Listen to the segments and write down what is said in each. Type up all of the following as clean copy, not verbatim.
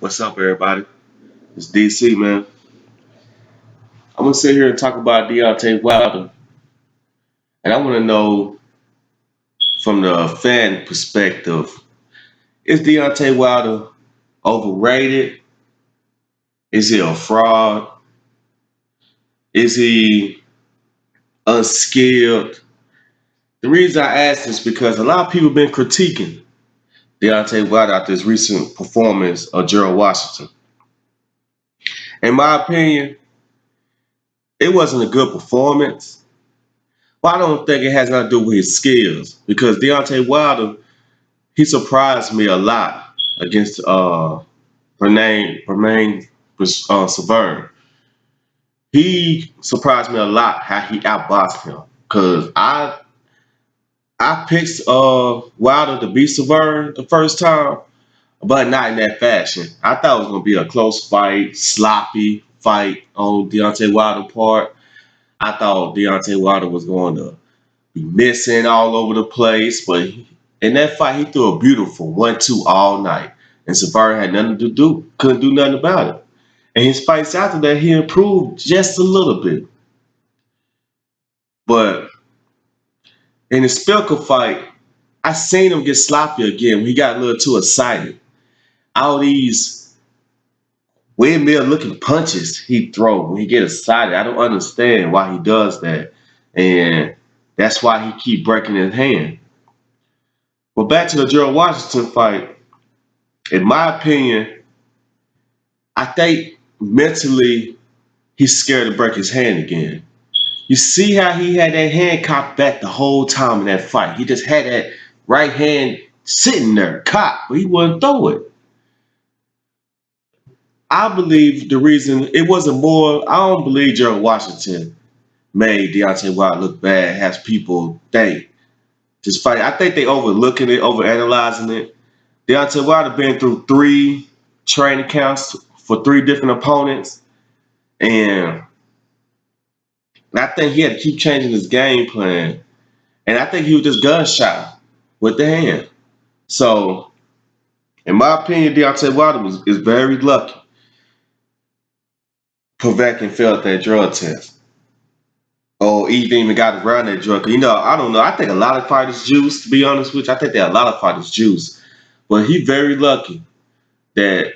What's up, everybody? It's DC, man. I'm gonna sit here and talk about Deontay Wilder, and I want to know from the fan perspective: is Deontay Wilder overrated? Is he a fraud? Is he unskilled? The reason I ask this because a lot of people been critiquing Deontay Wilder after his recent performance of Gerald Washington. In my opinion, it wasn't a good performance. But I don't think it has nothing to do with his skills because Deontay Wilder, he surprised me a lot against Bermain Severn. He surprised me a lot how he outboxed him because I picked Wilder to beat Severn the first time, but not in that fashion. I thought it was gonna be a close fight, sloppy fight on Deontay Wilder's part. I thought Deontay Wilder was going to be missing all over the place, but in that fight, he threw a beautiful 1-2 all night. And Savard had nothing to do, couldn't do nothing about it. And his fights after that, he improved just a little bit. But in the Spilka fight, I seen him get sloppy again when he got a little too excited. All these windmill looking punches he throw when he get excited. I don't understand why he does that. And that's why he keep breaking his hand. But back to the Gerald Washington fight, in my opinion, I think mentally he's scared to break his hand again. You see how he had that hand cocked back the whole time in that fight. He just had that right hand sitting there, cocked, but he wouldn't throw it. I believe the reason it wasn't more, I don't believe Gerald Washington made Deontay Wilder look bad, has people think this fight. I think they overlooking it, overanalyzing it. Deontay Wilder been through 3 training camps for 3 different opponents, and I think he had to keep changing his game plan. And I think he was just gunshot with the hand. So, in my opinion, Deontay Wilder is very lucky. Povetkin failed that drug test. Or he didn't even got around that drug. I don't know. I think a lot of fighters juice, to be honest with you. I think there are a lot of fighters juice. But he very lucky that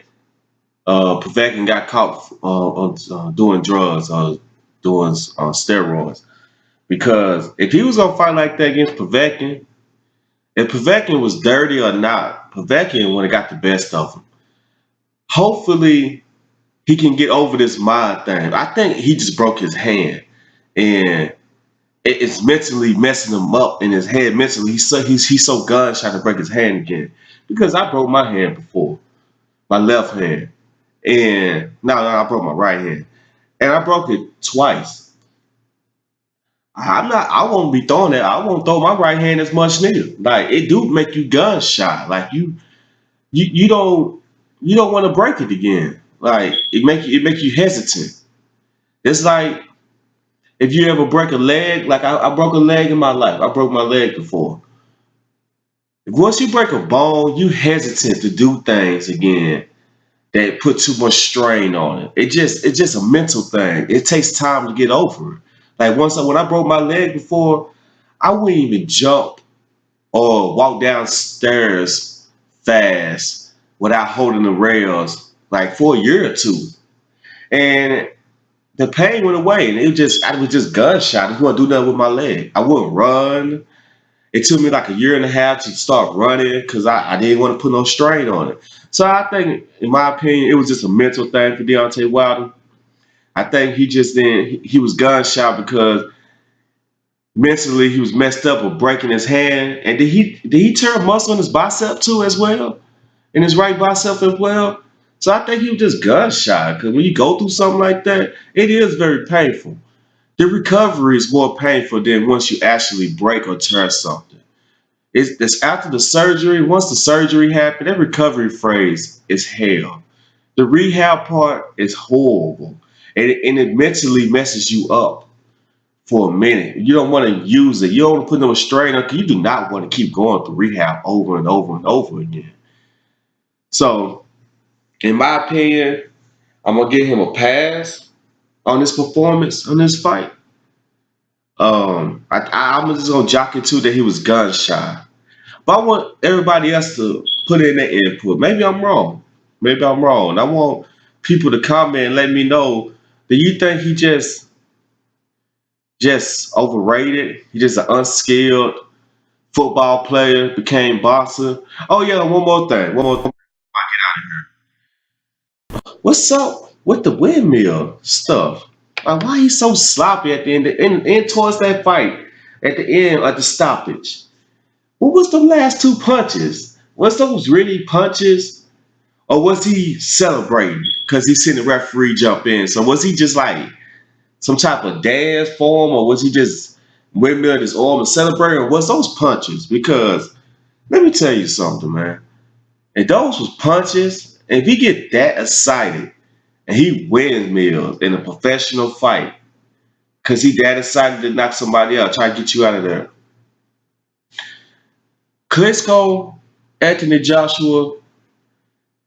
Povetkin got caught doing drugs or doing steroids. Because if he was gonna fight like that against Povetkin, if Povetkin was dirty or not, Povetkin would have got the best of him. Hopefully, he can get over this mind thing. I think he just broke his hand, and it's mentally messing him up in his head. Mentally, he's so gunshot to break his hand again. Because I broke my hand before, my left hand, and now I broke my right hand, and I broke it twice. I'm not. I won't be throwing that. I won't throw my right hand as much neither. Like it do make you gunshot. Like you don't want to break it again. Like it make you hesitant. It's like if you ever break a leg. Like I broke a leg in my life. I broke my leg before. Once you break a bone, you hesitant to do things again that put too much strain on it. It's just a mental thing. It takes time to get over it. Like when I broke my leg before, I wouldn't even jump or walk downstairs fast without holding the rails like for a year or two. And the pain went away and I was just gunshot. I just wouldn't do nothing with my leg. I wouldn't run. It took me like a year and a half to start running because I didn't want to put no strain on it. So I think, in my opinion, it was just a mental thing for Deontay Wilder. I think he just didn't. He was gunshot because mentally he was messed up with breaking his hand. And did he tear a muscle in his bicep too as well, in his right bicep as well? So I think he was just gunshot because when you go through something like that, it is very painful. The recovery is more painful than once you actually break or tear something. It's after the surgery. Once the surgery happened, that recovery phase is hell. The rehab part is horrible, and it mentally messes you up for a minute. You don't want to use it. You don't want to put no strain on. You do not want to keep going through rehab over and over and over again. So In my opinion, I'm gonna give him a pass on this performance, on this fight. I'm just gonna jock it too that he was gun shy. But I want everybody else to put in their input. Maybe I'm wrong. Maybe I'm wrong. I want people to comment and let me know. Do you think he just overrated? He just an unskilled football player, became boxer. Oh yeah, one more thing. One more thing. What's up with the windmill stuff? Like, why he so sloppy at the end towards that fight? At the end of the stoppage. What was the last two punches? Was those really punches? Or was he celebrating? Because he seen the referee jump in. So was he just like some type of dance for him? Or was he just windmill his arm and celebrating? Or was those punches? Because let me tell you something, man. If those was punches, if he get that excited and he windmills in a professional fight, because he that excited to knock somebody out, try to get you out of there. Klitschko, Anthony Joshua,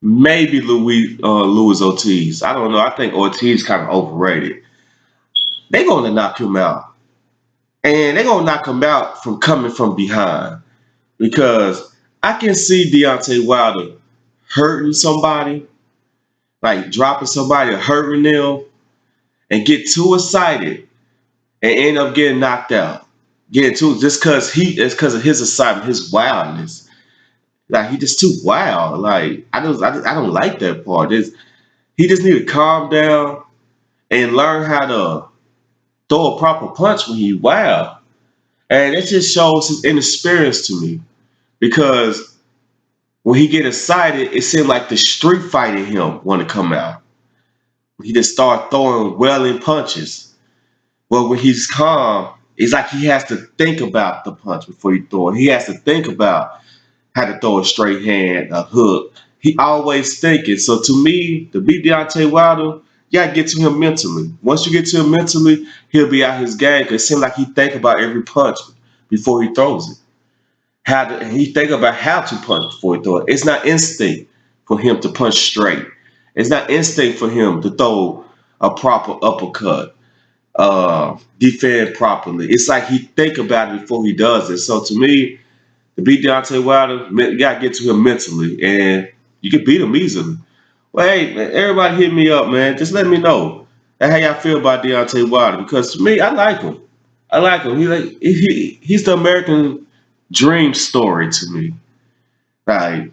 maybe Luis Ortiz. I don't know. I think Ortiz kind of overrated. They're going to knock him out. And they're going to knock him out from coming from behind. Because I can see Deontay Wilder hurting somebody, like dropping somebody or hurting them, and get too excited and end up getting knocked out. Getting too just because of his excitement, his wildness. Like he just too wild. Like I don't like that part. He just need to calm down and learn how to throw a proper punch when he wild. And it just shows his inexperience to me. Because when he get excited, it seemed like the street fight in him want to come out. He just start throwing welling punches. But when he's calm, it's like he has to think about the punch before he throw it. He has to think about how to throw a straight hand, a hook. He always thinking. So to me, to beat Deontay Wilder, you gotta get to him mentally. Once you get to him mentally, he'll be out his game. Cause it seems like he think about every punch before he throws it. He think about how to punch before he throw it. It's not instinct for him to punch straight. It's not instinct for him to throw a proper uppercut, defend properly. It's like he think about it before he does it. So to me, to beat Deontay Wilder, you gotta get to him mentally, and you can beat him easily. Well, hey, man, everybody hit me up, man. Just let me know how y'all feel about Deontay Wilder, because to me, I like him. I like him. He's the American dream story to me. Like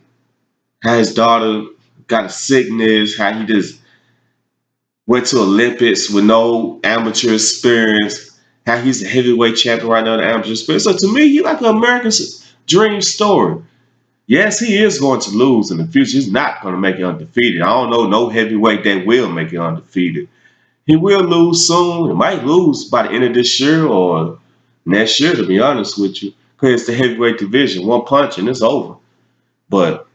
how his daughter got a sickness, how he just went to Olympics with no amateur experience, how he's a heavyweight champion right now in the amateur experience. So to me, he like an American dream story. Yes, he is going to lose in the future. He's not going to make it undefeated. I don't know no heavyweight that will make it undefeated. He will lose soon. He might lose by the end of this year or next year, to be honest with you, because it's the heavyweight division. One punch and it's over. But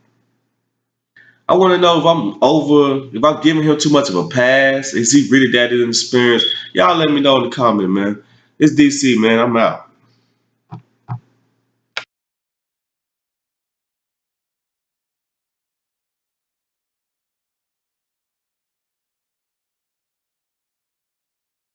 I want to know if I'm giving him too much of a pass. Is he really that inexperienced? Y'all let me know in the comment, man. It's DC, man. I'm out.